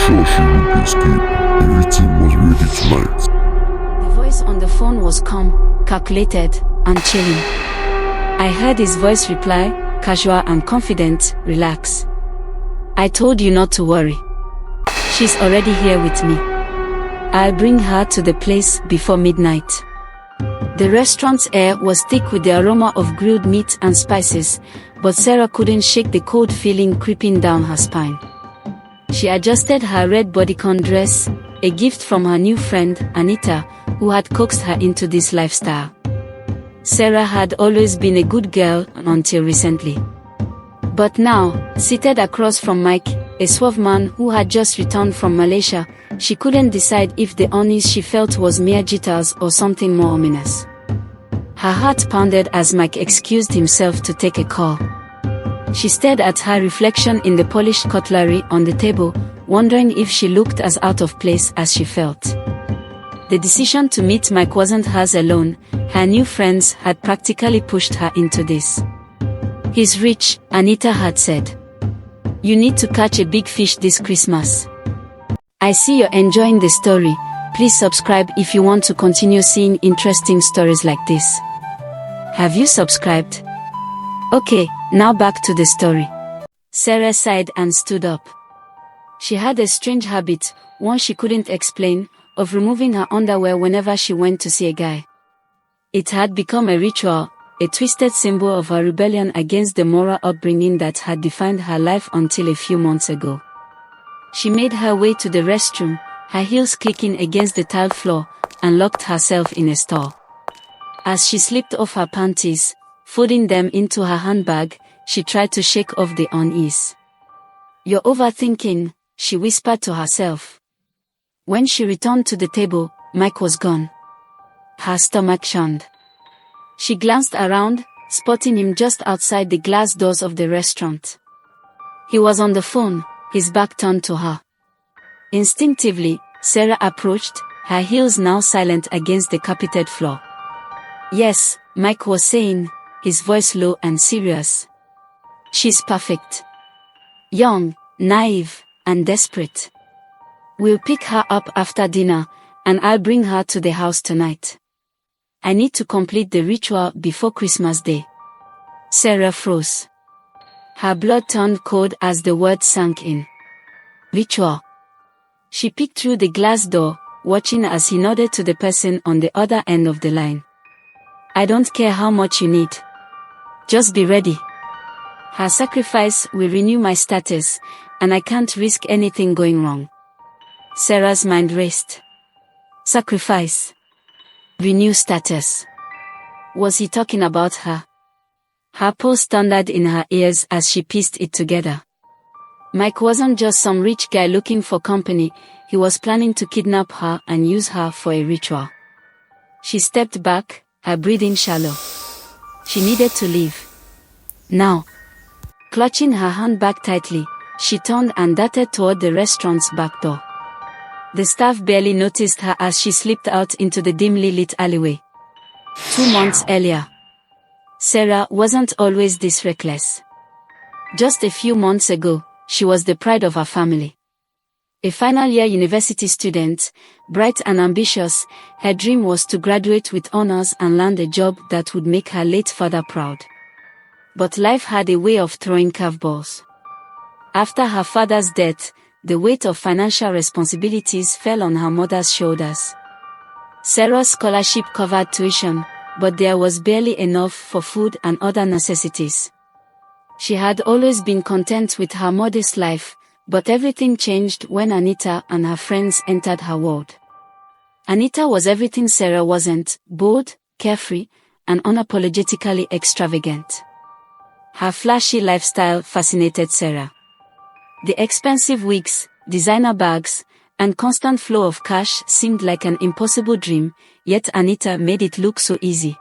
sure she would escape. Everything was ready tonight. The voice on the phone was calm, calculated, and chilling. I heard his voice reply, casual and confident, "Relax. I told you not to worry. She's already here with me. I'll bring her to the place before midnight." The restaurant's air was thick with the aroma of grilled meat and spices, but Sarah couldn't shake the cold feeling creeping down her spine. She adjusted her red bodycon dress, a gift from her new friend, Anita, who had coaxed her into this lifestyle. Sarah had always been a good girl until recently. But now, seated across from Mike, a suave man who had just returned from Malaysia, she couldn't decide if the unease she felt was mere jitters or something more ominous. Her heart pounded as Mike excused himself to take a call. She stared at her reflection in the polished cutlery on the table, wondering if she looked as out of place as she felt. The decision to meet Mike wasn't hers alone. Her new friends had practically pushed her into this. "He's rich," Anita had said. "You need to catch a big fish this Christmas." I see you're enjoying the story. Please subscribe if you want to continue seeing interesting stories like this. Have you subscribed? Okay, now back to the story. Sarah sighed and stood up. She had a strange habit, one she couldn't explain, of removing her underwear whenever she went to see a guy. It had become a ritual, a twisted symbol of her rebellion against the moral upbringing that had defined her life until a few months ago. She made her way to the restroom, her heels clicking against the tiled floor, and locked herself in a stall. As she slipped off her panties, folding them into her handbag, she tried to shake off the unease. "You're overthinking," she whispered to herself. When she returned to the table, Mike was gone. Her stomach churned. She glanced around, spotting him just outside the glass doors of the restaurant. He was on the phone, his back turned to her. Instinctively, Sarah approached, her heels now silent against the carpeted floor. "Yes," Mike was saying, his voice low and serious. "She's perfect. Young, naive, and desperate. We'll pick her up after dinner, and I'll bring her to the house tonight. I need to complete the ritual before Christmas Day." Sarah froze. Her blood turned cold as the word sank in. Ritual. She peeked through the glass door, watching as he nodded to the person on the other end of the line. "I don't care how much you need. Just be ready. Her sacrifice will renew my status, and I can't risk anything going wrong." Sarah's mind raced. Sacrifice. Renew status. Was he talking about her? Her pulse thundered in her ears as she pieced it together. Mike wasn't just some rich guy looking for company, he was planning to kidnap her and use her for a ritual. She stepped back, her breathing shallow. She needed to leave. Now. Clutching her handbag tightly, she turned and darted toward the restaurant's back door. The staff barely noticed her as she slipped out into the dimly lit alleyway. 2 months earlier. Sarah wasn't always this reckless. Just a few months ago, she was the pride of her family. A final-year university student, bright and ambitious, her dream was to graduate with honors and land a job that would make her late father proud. But life had a way of throwing curveballs. After her father's death, the weight of financial responsibilities fell on her mother's shoulders. Sarah's scholarship covered tuition, but there was barely enough for food and other necessities. She had always been content with her modest life, but everything changed when Anita and her friends entered her world. Anita was everything Sarah wasn't: bold, carefree, and unapologetically extravagant. Her flashy lifestyle fascinated Sarah. The expensive wigs, designer bags, and constant flow of cash seemed like an impossible dream, yet Anita made it look so easy.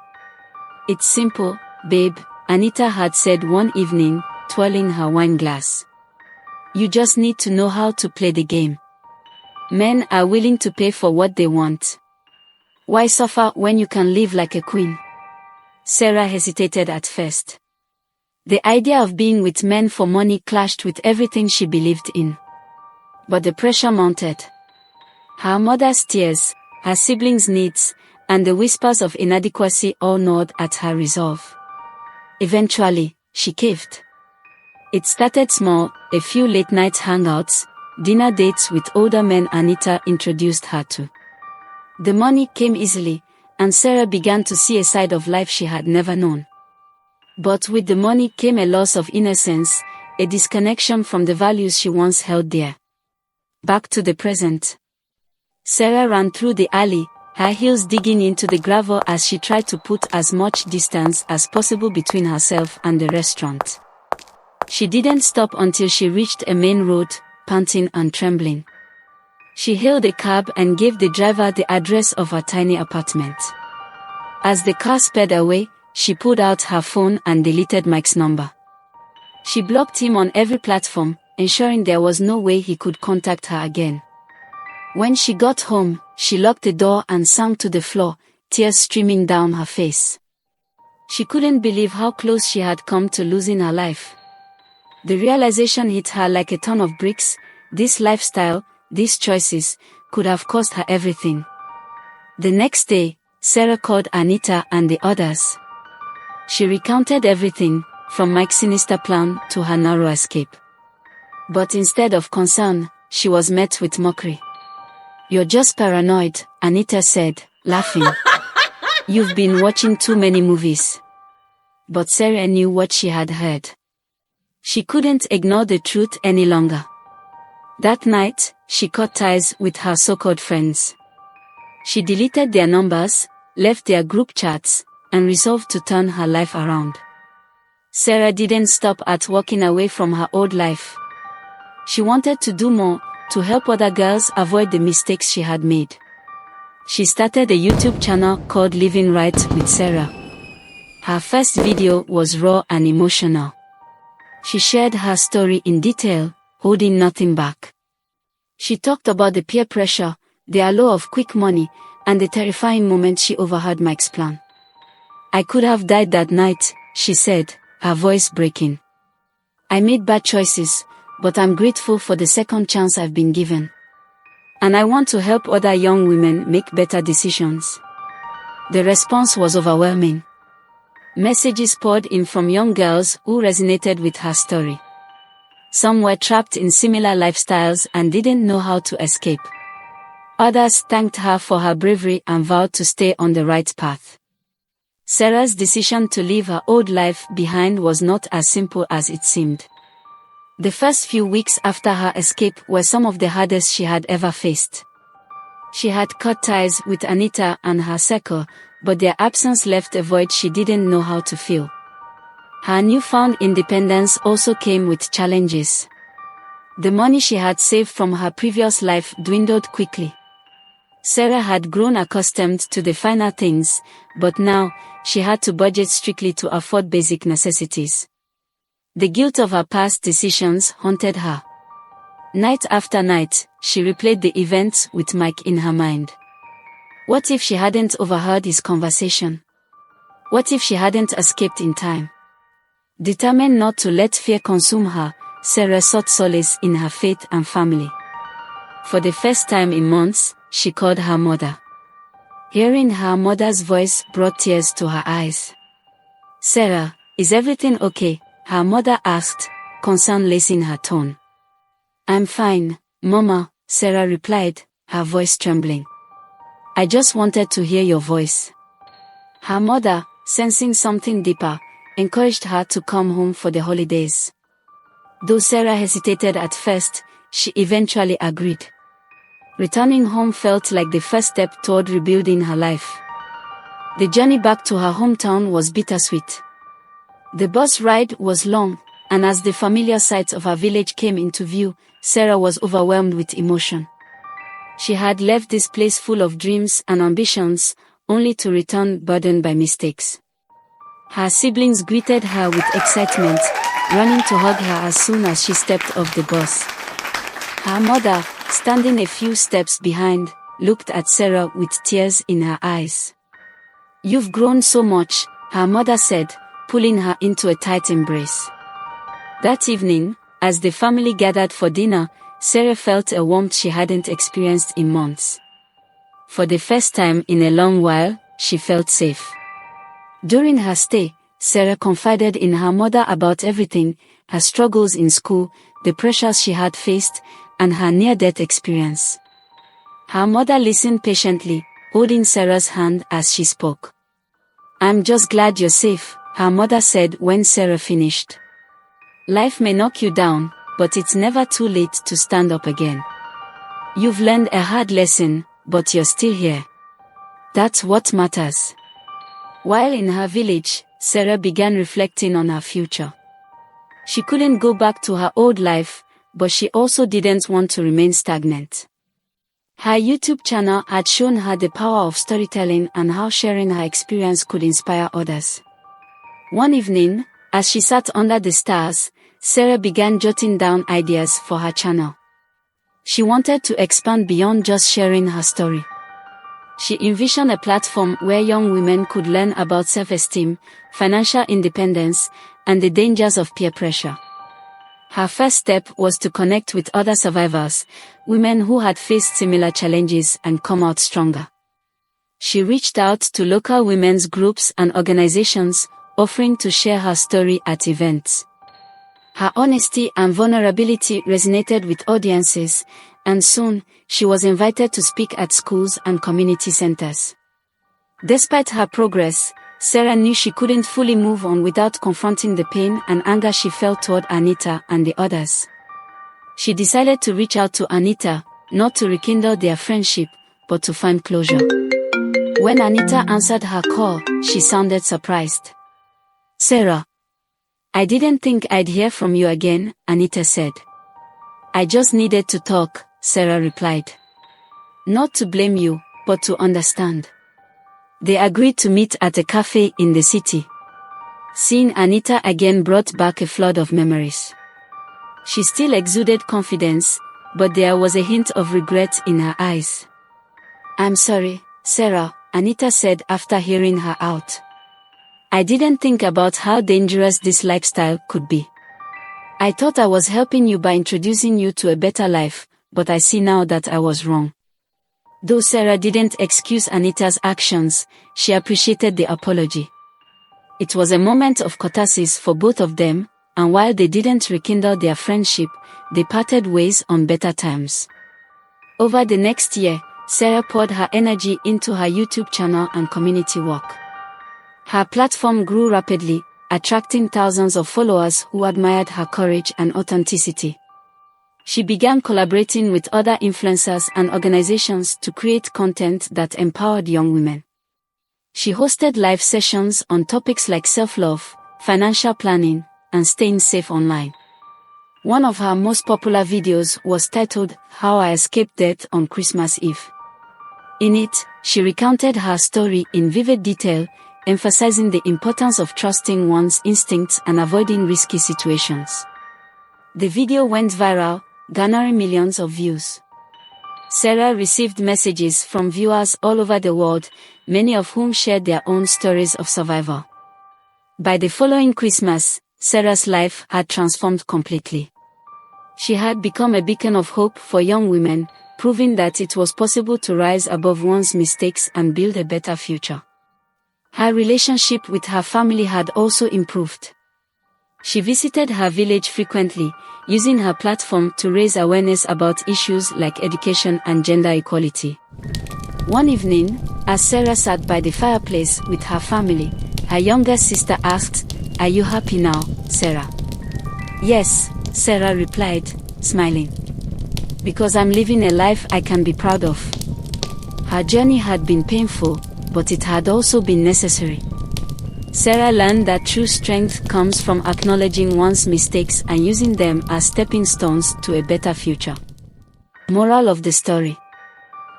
"It's simple, babe," Anita had said one evening, twirling her wine glass. "You just need to know how to play the game. Men are willing to pay for what they want. Why suffer when you can live like a queen?" Sarah hesitated at first. The idea of being with men for money clashed with everything she believed in. But the pressure mounted. Her mother's tears, her siblings' needs, and the whispers of inadequacy all gnawed at her resolve. Eventually, she caved. It started small, a few late-night hangouts, dinner dates with older men Anita introduced her to. The money came easily, and Sarah began to see a side of life she had never known. But with the money came a loss of innocence, a disconnection from the values she once held dear. Back to the present. Sarah ran through the alley, her heels digging into the gravel as she tried to put as much distance as possible between herself and the restaurant. She didn't stop until she reached a main road, panting and trembling. She hailed a cab and gave the driver the address of her tiny apartment. As the car sped away, she pulled out her phone and deleted Mike's number. She blocked him on every platform, ensuring there was no way he could contact her again. When she got home, she locked the door and sank to the floor, tears streaming down her face. She couldn't believe how close she had come to losing her life. The realization hit her like a ton of bricks. This lifestyle, these choices, could have cost her everything. The next day, Sarah called Anita and the others. She recounted everything, from Mike's sinister plan to her narrow escape. But instead of concern, she was met with mockery. "You're just paranoid," Anita said, laughing. "You've been watching too many movies." But Sarah knew what she had heard. She couldn't ignore the truth any longer. That night, she cut ties with her so-called friends. She deleted their numbers, left their group chats, and resolved to turn her life around. Sarah didn't stop at walking away from her old life. She wanted to do more, to help other girls avoid the mistakes she had made. She started a YouTube channel called Living Right with Sarah. Her first video was raw and emotional. She shared her story in detail, holding nothing back. She talked about the peer pressure, the allure of quick money, and the terrifying moment she overheard Mike's plan. "I could have died that night," she said, her voice breaking. "I made bad choices, but I'm grateful for the second chance I've been given. And I want to help other young women make better decisions." The response was overwhelming. Messages poured in from young girls who resonated with her story. Some were trapped in similar lifestyles and didn't know how to escape. Others thanked her for her bravery and vowed to stay on the right path. Sarah's decision to leave her old life behind was not as simple as it seemed. The first few weeks after her escape were some of the hardest she had ever faced. She had cut ties with Anita and her circle, but their absence left a void she didn't know how to fill. Her newfound independence also came with challenges. The money she had saved from her previous life dwindled quickly. Sarah had grown accustomed to the finer things, but now, she had to budget strictly to afford basic necessities. The guilt of her past decisions haunted her. Night after night, she replayed the events with Mike in her mind. What if she hadn't overheard his conversation? What if she hadn't escaped in time? Determined not to let fear consume her, Sarah sought solace in her faith and family. For the first time in months, she called her mother. Hearing her mother's voice brought tears to her eyes. "Sarah, is everything okay?" her mother asked, concern lacing her tone. "I'm fine, Mama," Sarah replied, her voice trembling. "I just wanted to hear your voice." Her mother, sensing something deeper, encouraged her to come home for the holidays. Though Sarah hesitated at first, she eventually agreed. Returning home felt like the first step toward rebuilding her life. The journey back to her hometown was bittersweet. The bus ride was long, and as the familiar sights of her village came into view, Sarah was overwhelmed with emotion. She had left this place full of dreams and ambitions, only to return burdened by mistakes. Her siblings greeted her with excitement, running to hug her as soon as she stepped off the bus. Her mother, standing a few steps behind, looked at Sarah with tears in her eyes. "You've grown so much," her mother said, pulling her into a tight embrace. That evening, as the family gathered for dinner, Sarah felt a warmth she hadn't experienced in months. For the first time in a long while, she felt safe. During her stay, Sarah confided in her mother about everything, her struggles in school, the pressures she had faced, and her near-death experience. Her mother listened patiently, holding Sarah's hand as she spoke. "I'm just glad you're safe," her mother said when Sarah finished. "Life may knock you down, but it's never too late to stand up again. You've learned a hard lesson, but you're still here. That's what matters." While in her village, Sarah began reflecting on her future. She couldn't go back to her old life, but she also didn't want to remain stagnant. Her YouTube channel had shown her the power of storytelling and how sharing her experience could inspire others. One evening, as she sat under the stars, Sarah began jotting down ideas for her channel. She wanted to expand beyond just sharing her story. She envisioned a platform where young women could learn about self-esteem, financial independence, and the dangers of peer pressure. Her first step was to connect with other survivors, women who had faced similar challenges and come out stronger. She reached out to local women's groups and organizations, offering to share her story at events. Her honesty and vulnerability resonated with audiences, and soon, she was invited to speak at schools and community centers. Despite her progress, Sarah knew she couldn't fully move on without confronting the pain and anger she felt toward Anita and the others. She decided to reach out to Anita, not to rekindle their friendship, but to find closure. When Anita answered her call, she sounded surprised. "Sarah, I didn't think I'd hear from you again," Anita said. "I just needed to talk," Sarah replied. "Not to blame you, but to understand." They agreed to meet at a cafe in the city. Seeing Anita again brought back a flood of memories. She still exuded confidence, but there was a hint of regret in her eyes. "I'm sorry, Sarah," Anita said after hearing her out. "I didn't think about how dangerous this lifestyle could be. I thought I was helping you by introducing you to a better life, but I see now that I was wrong." Though Sarah didn't excuse Anita's actions, she appreciated the apology. It was a moment of catharsis for both of them, and while they didn't rekindle their friendship, they parted ways on better terms. Over the next year, Sarah poured her energy into her YouTube channel and community work. Her platform grew rapidly, attracting thousands of followers who admired her courage and authenticity. She began collaborating with other influencers and organizations to create content that empowered young women. She hosted live sessions on topics like self-love, financial planning, and staying safe online. One of her most popular videos was titled "How I Escaped Death on Christmas Eve." In it, she recounted her story in vivid detail, emphasizing the importance of trusting one's instincts and avoiding risky situations. The video went viral, garnering millions of views. Sarah received messages from viewers all over the world, many of whom shared their own stories of survival. By the following Christmas, Sarah's life had transformed completely. She had become a beacon of hope for young women, proving that it was possible to rise above one's mistakes and build a better future. Her relationship with her family had also improved. She visited her village frequently, using her platform to raise awareness about issues like education and gender equality. One evening, as Sarah sat by the fireplace with her family, her younger sister asked, "Are you happy now, Sarah?" "Yes," Sarah replied, smiling. "Because I'm living a life I can be proud of." Her journey had been painful, but it had also been necessary. Sarah learned that true strength comes from acknowledging one's mistakes and using them as stepping stones to a better future. Moral of the story.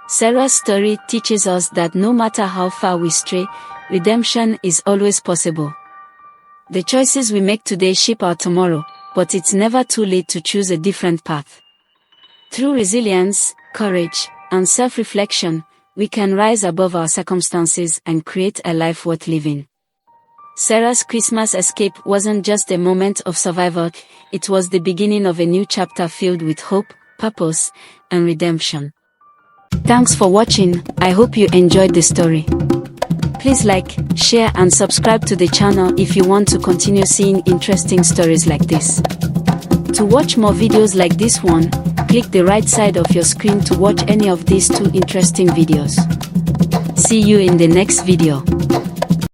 Sarah's story teaches us that no matter how far we stray, redemption is always possible. The choices we make today shape our tomorrow, but it's never too late to choose a different path. Through resilience, courage, and self-reflection, we can rise above our circumstances and create a life worth living. Sarah's Christmas escape wasn't just a moment of survival, it was the beginning of a new chapter filled with hope, purpose, and redemption. Thanks for watching. I hope you enjoyed the story. Please like, share and subscribe to the channel if you want to continue seeing interesting stories like this. To watch more videos like this one, click the right side of your screen to watch any of these 2 interesting videos. See you in the next video.